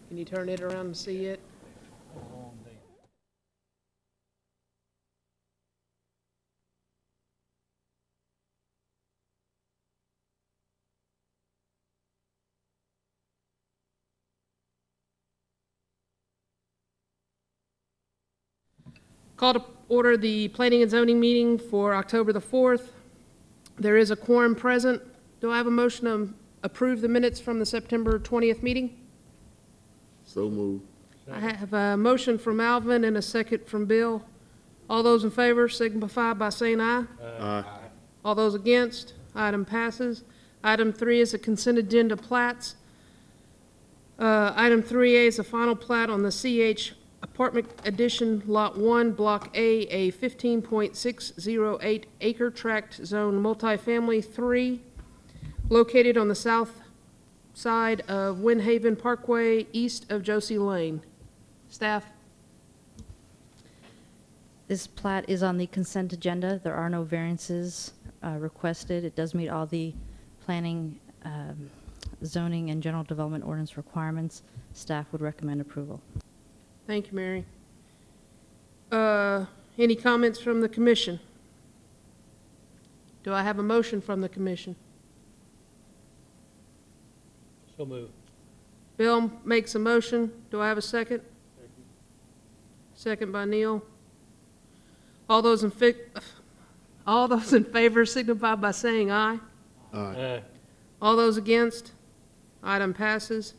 Can you turn it around and see it? Call to order the Planning and Zoning meeting for October the 4th. There is a quorum present. Do I have a motion to approve the minutes from the September 20th meeting? So moved. I have a motion from Alvin and a second from Bill. All those in favor signify by saying aye. Aye. All those against, item passes. Item 3 is a consent agenda plats. Item 3A is a final plat on the CH Apartment Addition Lot 1, Block A 15.608 acre tract zone multifamily 3, located on the south side of Windhaven Parkway, east of Josie Lane. Staff? This plat is on the consent agenda. There are no variances requested. It does meet all the planning, zoning, and general development ordinance requirements. Staff would recommend approval. Thank you, Mary. Any comments from the commission? Do I have a motion from the commission? So moved. Bill makes a motion. Do I have a second? Second by Neil. All those in favor signify by saying aye. Aye. All those against? Item passes.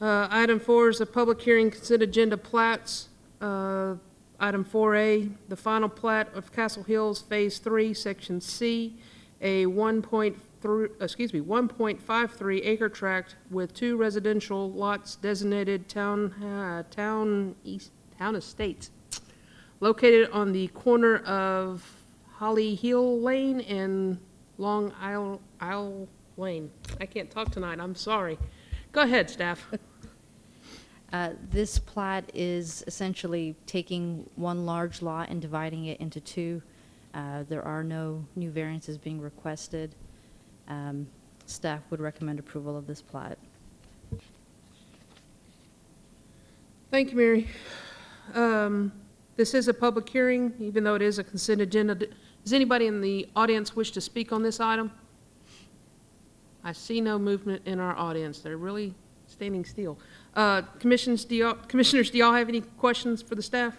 Item 4 is a public hearing consent agenda plats. Item 4A, the final plat of Castle Hills Phase 3, Section C, a 1.53 acre tract with 2 residential lots designated town estates, located on the corner of Holly Hill Lane and Long Isle Lane. I can't talk tonight, I'm sorry. Go ahead, staff. This plat is essentially taking one large lot and dividing it into 2. There are no new variances being requested. Staff would recommend approval of this plat. Thank you, Mary. This is a public hearing, even though it is a consent agenda. Does anybody in the audience wish to speak on this item? I see no movement in our audience. They're really standing still. Commissioners, do y'all have any questions for the staff?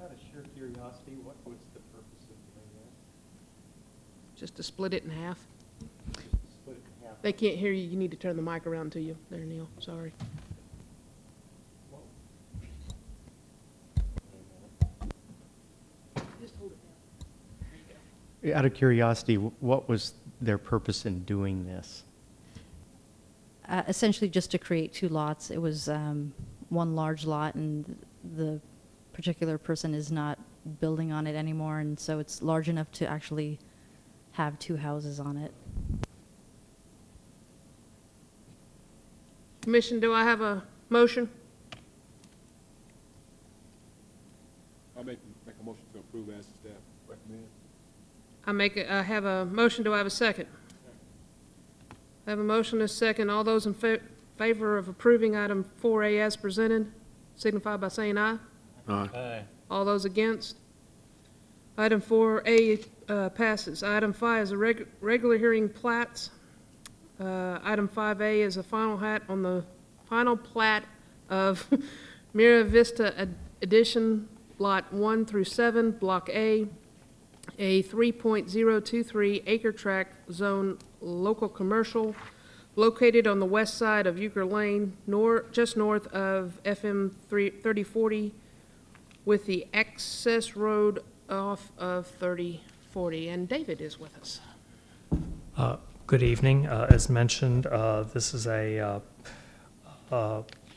Out of sheer curiosity, what's the purpose of doing that? Just to split it in half. Just to split it in half? They can't hear you. You need to turn the mic around to you. There, Neil. Sorry. Just hold it down. Out of curiosity, what was their purpose in doing this? Essentially just to create 2 lots. It was one large lot, and the particular person is not building on it anymore, and so it's large enough to actually have 2 houses on it. Commission, do I have a motion? I'll make a motion to approve as staff recommend. I have a motion. Do I have a second? I have a motion and a second. All those in favor of approving item 4A as presented, signify by saying aye. Aye. Aye. All those against? Item 4A passes. Item 5 is a regular hearing plats. Item 5A is a final plat of Mira Vista Addition Lot 1 through 7, Block A 3.023 acre tract zone local commercial, located on the west side of Euchre Lane, just north of FM 3040, with the access road off of 3040. And David is with us. Good evening. As mentioned, this is a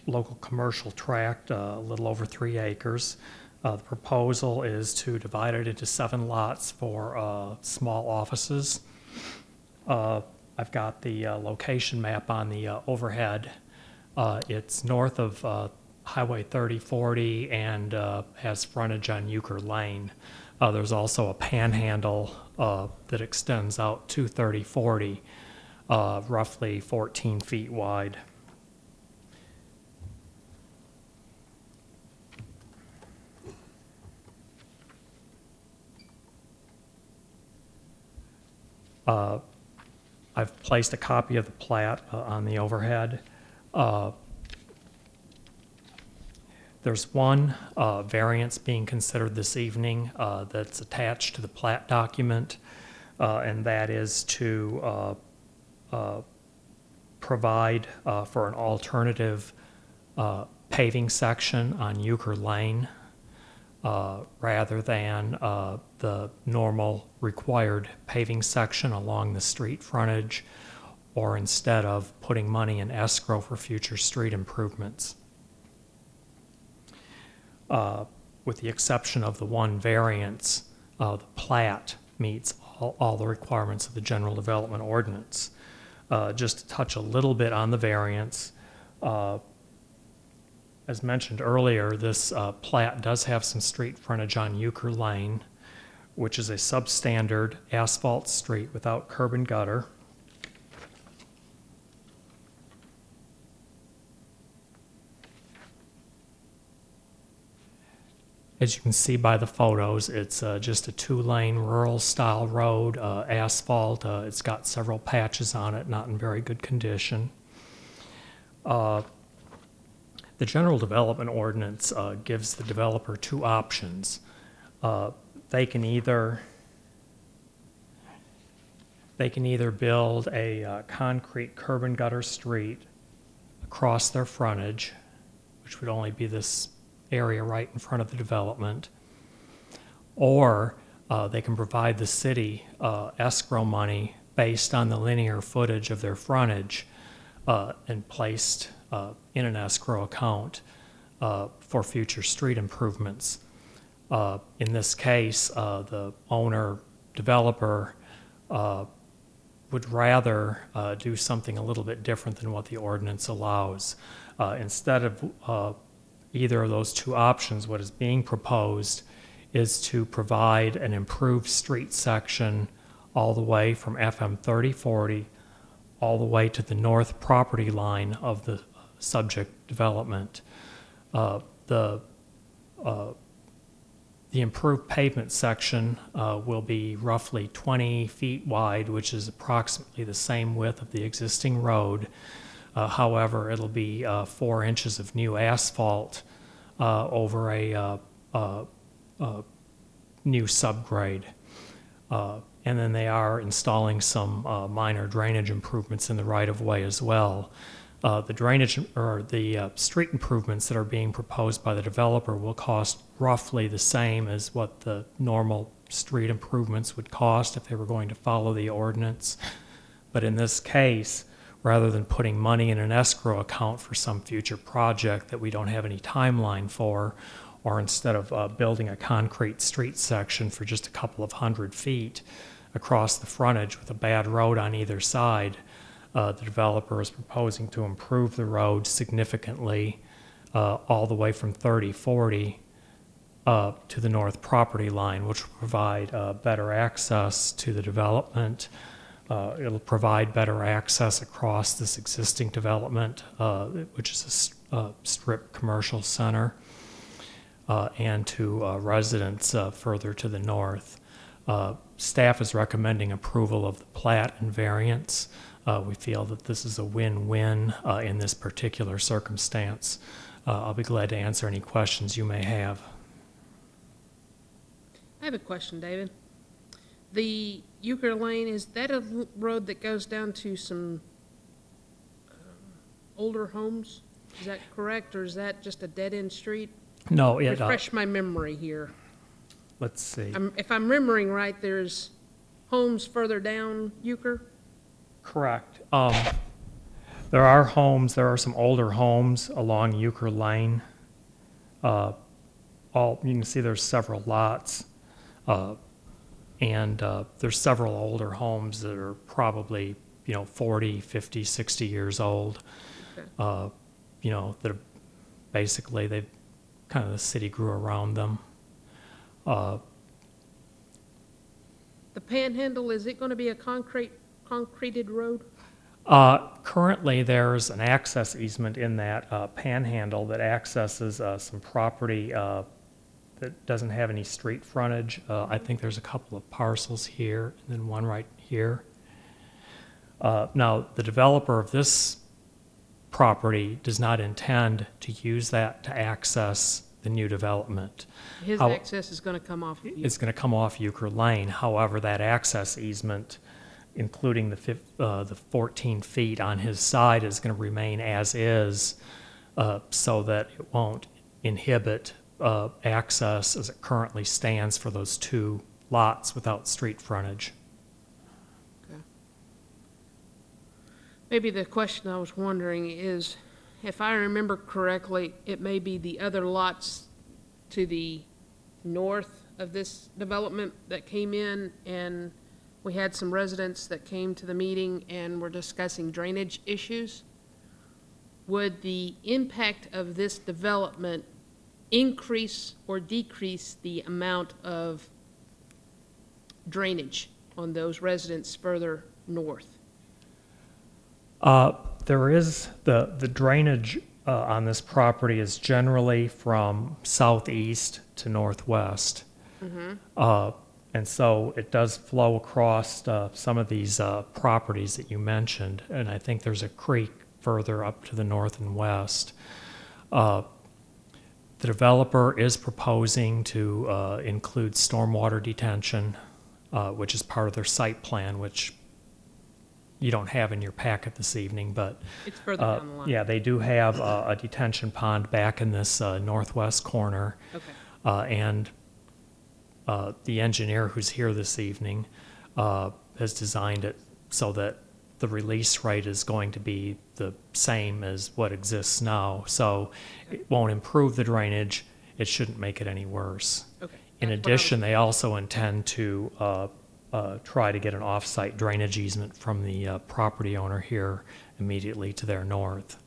local commercial tract, a little over 3 acres. The proposal is to divide it into 7 lots for small offices. I've got the location map on the overhead. It's north of Highway 3040 and has frontage on Euchre Lane. There's also a panhandle that extends out to 3040, roughly 14 feet wide. I've placed a copy of the plat on the overhead. There's one variance being considered this evening that's attached to the plat document, and that is to provide for an alternative paving section on Euchre Lane rather than the normal required paving section along the street frontage, or instead of putting money in escrow for future street improvements. With the exception of the one variance, the plat meets all the requirements of the general development ordinance. Just to touch a little bit on the variance, as mentioned earlier, this plat does have some street frontage on Euchre Lane, which is a substandard asphalt street without curb and gutter. As you can see by the photos, it's just a two-lane rural-style road, asphalt. It's got several patches on it, not in very good condition. The general development ordinance gives the developer two options. They can either build a concrete curb and gutter street across their frontage, which would only be this area right in front of the development, or they can provide the city escrow money based on the linear footage of their frontage and placed in an escrow account for future street improvements. In this case, the owner developer would rather do something a little bit different than what the ordinance allows. Instead of either of those two options, what is being proposed is to provide an improved street section all the way from FM 3040 all the way to the north property line of the subject development. The improved pavement section will be roughly 20 feet wide, which is approximately the same width of the existing road. However, it'll be 4 inches of new asphalt over a new subgrade. And then they are installing some minor drainage improvements in the right-of-way as well. The drainage or the street improvements that are being proposed by the developer will cost roughly the same as what the normal street improvements would cost if they were going to follow the ordinance. But in this case, rather than putting money in an escrow account for some future project that we don't have any timeline for, or instead of building a concrete street section for just a couple of 100 feet across the frontage with a bad road on either side, the developer is proposing to improve the road significantly all the way from 3040 to the north property line, which will provide better access to the development. It'll provide better access across this existing development, which is a strip commercial center, and to residents further to the north. Staff is recommending approval of the plat and variance. We feel that this is a win-win in this particular circumstance. I'll be glad to answer any questions you may have. I have a question, David. The Euchre Lane, is that a road that goes down to some older homes? Is that correct, or is that just a dead-end street? No, it, Refresh my memory here. let's see. If I'm remembering right, there's homes further down Euchre? Correct. There are homes, there are some older homes along Euchre Lane. You can see there's several lots. And there's several older homes that are probably, 40, 50, 60 years old. Okay. That are basically, the city grew around them. The Panhandle, is it going to be a concreted road? Currently, there's an access easement in that Panhandle that accesses some property that doesn't have any street frontage. I think there's a couple of parcels here and then one right here. Now, the developer of this property does not intend to use that to access the new development. His How- access is going to come off of you. It's going to come off Euchre Lane. However, that access easement, including the 14 feet on his side, is going to remain as is, so that it won't inhibit access as it currently stands for those two lots without street frontage. Okay. Maybe the question I was wondering is, if I remember correctly, it may be the other lots to the north of this development that came in, and we had some residents that came to the meeting and were discussing drainage issues. Would the impact of this development increase or decrease the amount of drainage on those residents further north? There is, the drainage on this property is generally from southeast to northwest. And so it does flow across some of these properties that you mentioned, and I think there's a creek further up to the north and west. The developer is proposing to include stormwater detention, which is part of their site plan, which you don't have in your packet this evening, but It's further down the line. yeah, they do have a detention pond back in this northwest corner. Okay. And the engineer who's here this evening has designed it so that the release rate is going to be the same as what exists now. So it won't improve the drainage. It shouldn't make it any worse. Okay. In That's what I was- addition, they also intend to try to get an off-site drainage easement from the property owner here immediately to their north.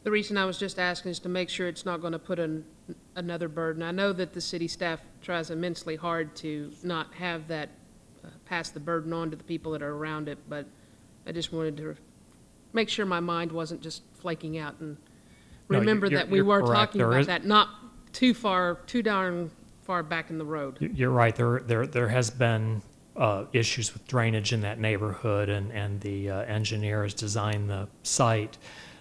The reason I was just asking is to make sure it's not going to put another burden. I know that the city staff tries immensely hard to not have that pass the burden on to the people that are around it, but I just wanted to make sure my mind wasn't just flaking out and No, remember you're- that we you're were correct. talking There about is- that, not too darn far back in the road. You're right, there has been issues with drainage in that neighborhood, and the engineer has designed the site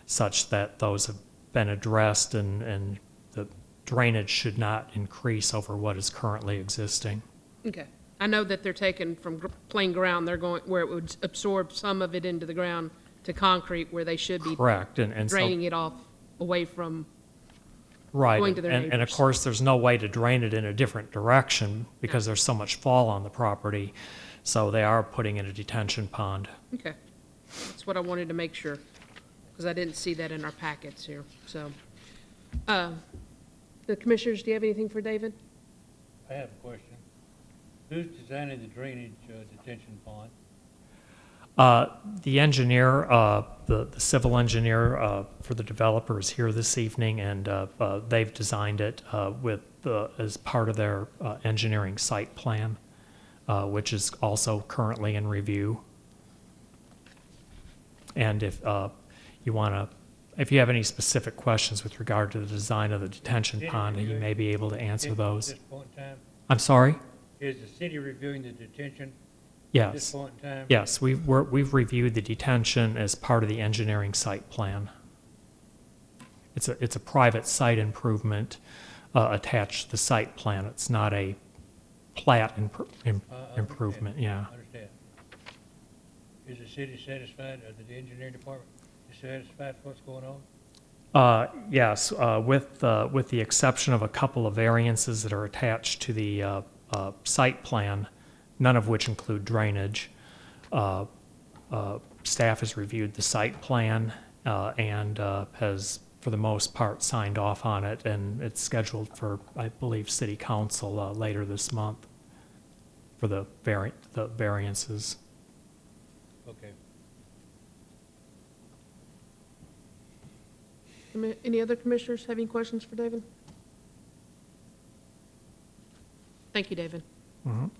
such that those have been addressed, and the drainage should not increase over what is currently existing. Okay. I know that they're taking from plain ground, they're going, where it would absorb some of it into the ground to concrete where they should be Correct, and so, draining it off away from, right, going to their and of neighbors. course, there's no way to drain it in a different direction because there's so much fall on the property, so they are putting in a detention pond. okay. That's what I wanted to make sure, because I didn't see that in our packets here, so. The commissioners, do you have anything for David? I have a question. Who's designing the drainage detention pond? The engineer, the civil engineer for the developer is here this evening, and they've designed it as part of their engineering site plan, which is also currently in review. And if you want to, if you have any specific questions with regard to the design of the detention pond, you may be able to answer At those. this point in time, I'm sorry? is the city reviewing the detention at this Yes. point in time? Yes, we've reviewed the detention as part of the engineering site plan. It's a private site improvement attached to the site plan. It's not a plat improvement, yeah. I understand. Is the city satisfied, or the engineering department is satisfied with what's going on? Yes, with the exception of a couple of variances that are attached to the site plan, none of which include drainage. Staff has reviewed the site plan and has, for the most part, signed off on it, and it's scheduled for, I believe, city council later this month for the variances. Okay. Any other commissioners have any questions for David? Thank you, David. Mhm.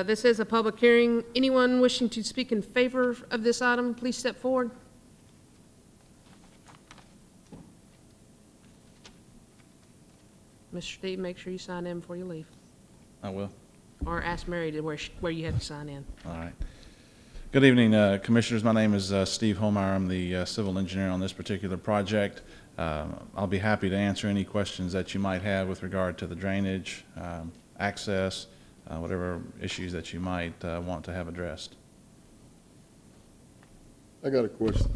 This is a public hearing. Anyone wishing to speak in favor of this item, please step forward. Mr. Steve, make sure you sign in before you leave. I will. Or ask Mary to where you have to sign in. All right. Good evening, Commissioners. My name is Steve Holmeyer. I'm the civil engineer on this particular project. I'll be happy to answer any questions that you might have with regard to the drainage, access, whatever issues that you might want to have addressed. I got a question.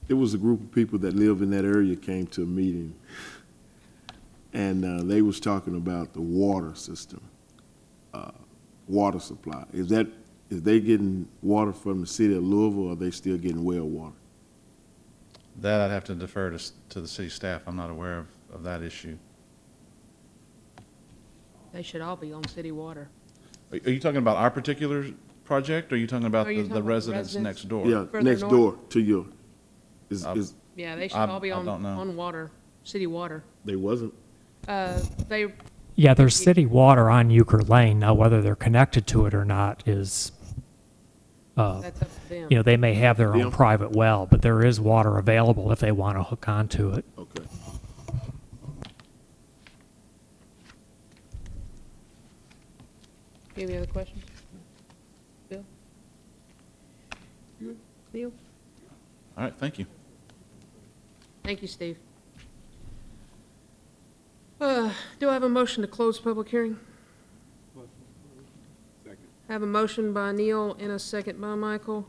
There was a group of people that live in that area came to a meeting, and they was talking about the water system, water supply. Is they getting water from the city of Louisville, or are they still getting well water? That I'd have to defer to the city staff. I'm not aware of that issue. They should all be on city water. Are you talking about our particular project, or are you talking about Are you the talking about residents residents? next door? Yeah, Further next north? door to your, Yeah, they should I all be on, don't know. on water, city water. they wasn't? They, Yeah, there's city water on Euchre Lane. Now, whether they're connected to it or not is, that's up to them. you know, they may have their Them? own private well, but there is water available if they want to hook onto it. Okay. Any other questions? Bill? Good. Neil? All right, thank you. Thank you, Steve. Do I have a motion to close public hearing? Second. Have a motion by Neil and a second by Michael.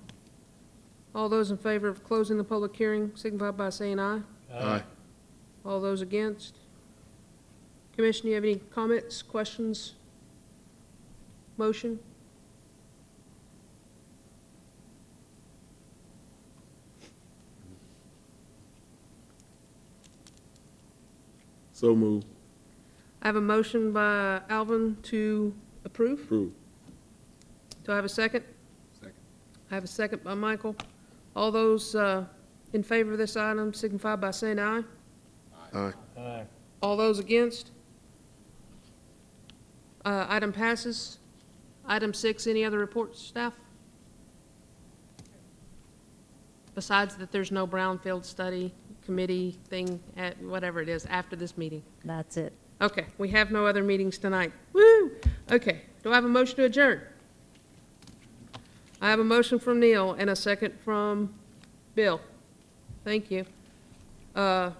All those in favor of closing the public hearing signify by saying aye. Aye. All those against? Commission, do you have any comments, questions? Motion? So moved. I have a motion by Alvin to approve. Approved. Do I have a second? Second. I have a second by Michael. All those in favor of this item signify by saying aye. Aye. Aye. All those against? Item passes. Item 6, any other reports, staff? Besides that there's no brownfield study committee thing, at whatever it is, after this meeting. That's it. Okay, we have no other meetings tonight. Woo! Okay, do I have a motion to adjourn? I have a motion from Neil and a second from Bill. Thank you. All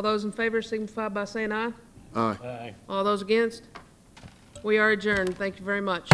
those in favor signify by saying aye. Aye. Aye. All those against? We are adjourned. Thank you very much.